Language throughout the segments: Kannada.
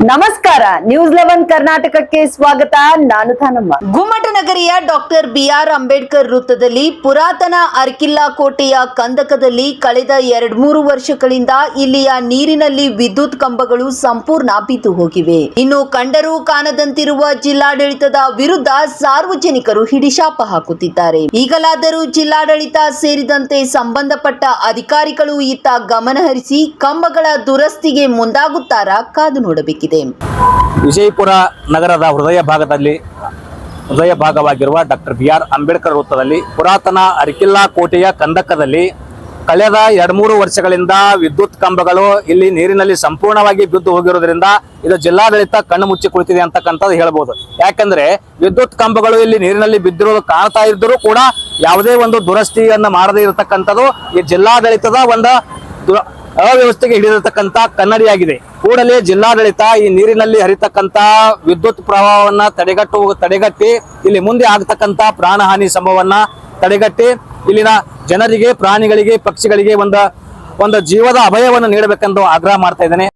ನಮಸ್ಕಾರ ನ್ಯೂಸ್ 11 ಕರ್ನಾಟಕಕ್ಕೆ ಸ್ವಾಗತ. ನಾನು ಥಾನಮ್ಮ. ಗುಮ್ಮಟನಗರಿಯ ಡಾಕ್ಟರ್ ಬಿಆರ್ ಅಂಬೇಡ್ಕರ್ ವೃತ್ತದಲ್ಲಿ ಪುರಾತನ ಅರ್ಕಿಲ್ಲಾ ಕೋಟೆಯ ಕಂದಕದಲ್ಲಿ ಕಳೆದ 2-3 ವರ್ಷಗಳಿಂದ ಇಲ್ಲಿಯ ನೀರಿನಲ್ಲಿ ವಿದ್ಯುತ್ ಕಂಬಗಳು ಸಂಪೂರ್ಣ ಬಿದ್ದು ಹೋಗಿವೆ. ಇನ್ನು ಕಂಡರೂ ಕಾಣದಂತಿರುವ ಜಿಲ್ಲಾಡಳಿತದ ವಿರುದ್ಧ ಸಾರ್ವಜನಿಕರು ಹಿಡಿಶಾಪ ಹಾಕುತ್ತಿದ್ದಾರೆ. ಈಗಲಾದರೂ ಜಿಲ್ಲಾಡಳಿತ ಸೇರಿದಂತೆ ಸಂಬಂಧಪಟ್ಟ ಅಧಿಕಾರಿಗಳು ಇತ್ತ ಗಮನ ಹರಿಸಿ ಕಂಬಗಳ ದುರಸ್ತಿಗೆ ಮುಂದಾಗುತ್ತಾರಾ ಕಾದು ನೋಡಬೇಕಿದೆ. ವಿಜಯಪುರ ನಗರದ ಹೃದಯ ಭಾಗವಾಗಿರುವ ಡಾಕ್ಟರ್ ಬಿಆರ್ ಅಂಬೇಡ್ಕರ್ ವೃತ್ತದಲ್ಲಿ ಪುರಾತನ ಅರ್ಕಿಲ್ಲಾ ಕೋಟೆಯ ಕಂದಕದಲ್ಲಿ ಕಳೆದ 2-3 ವರ್ಷಗಳಿಂದ ವಿದ್ಯುತ್ ಕಂಬಗಳು ಇಲ್ಲಿ ನೀರಿನಲ್ಲಿ ಸಂಪೂರ್ಣವಾಗಿ ಬಿದ್ದು ಹೋಗಿರೋದ್ರಿಂದ ಇದು ಜಿಲ್ಲಾಡಳಿತ ಕಣ್ಣು ಮುಚ್ಚಿ ಕುಳಿತಿದೆ ಅಂತಕ್ಕಂಥದ್ದು ಹೇಳ್ಬೋದು. ಯಾಕಂದ್ರೆ ವಿದ್ಯುತ್ ಕಂಬಗಳು ಇಲ್ಲಿ ನೀರಿನಲ್ಲಿ ಬಿದ್ದಿರೋದು ಕಾಣ್ತಾ ಇದ್ದರೂ ಕೂಡ ಯಾವುದೇ ಒಂದು ದುರಸ್ತಿಯನ್ನ ಮಾಡದೇ ಇರತಕ್ಕಂಥದ್ದು ಈ ಜಿಲ್ಲಾಡಳಿತದ ಒಂದು ಅವ್ಯವಸ್ಥೆಗೆ ಹಿಡಿದಿರತಕ್ಕಂತ ಕನ್ನಡಿಯಾಗಿದೆ. ಕೂಡಲೇ ಜಿಲ್ಲಾಡಳಿತ ಈ ನೀರಿನಲ್ಲಿ ಹರಿತಕ್ಕಂತ ವಿದ್ಯುತ್ ಪ್ರವಾಹವನ್ನ ತಡೆಗಟ್ಟಿ ಇಲ್ಲಿ ಮುಂದೆ ಆಗ್ತಕ್ಕಂತ ಪ್ರಾಣಹಾನಿ ಸಂಭವವನ್ನ ತಡೆಗಟ್ಟಿ ಇಲ್ಲಿನ ಜನರಿಗೆ, ಪ್ರಾಣಿಗಳಿಗೆ, ಪಕ್ಷಿಗಳಿಗೆ ಒಂದು ಜೀವದ ಅಭಯವನ್ನು ನೀಡಬೇಕೆಂದು ಆಗ್ರಹ ಮಾಡ್ತಾ ಇದ್ದೇನೆ.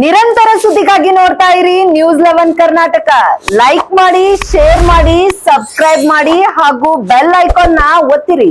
ನಿರಂತರ ಸುದ್ದಿಗಾಗಿ ನೋಡ್ತಾ ಇರಿ ನ್ಯೂಸ್ 11 ಕರ್ನಾಟಕ. ಲೈಕ್ ಮಾಡಿ, ಶೇರ್ ಮಾಡಿ, ಸಬ್ಸ್ಕ್ರೈಬ್ ಮಾಡಿ ಹಾಗೂ ಬೆಲ್ ಐಕಾನ್ ನ ಒತ್ತಿರಿ.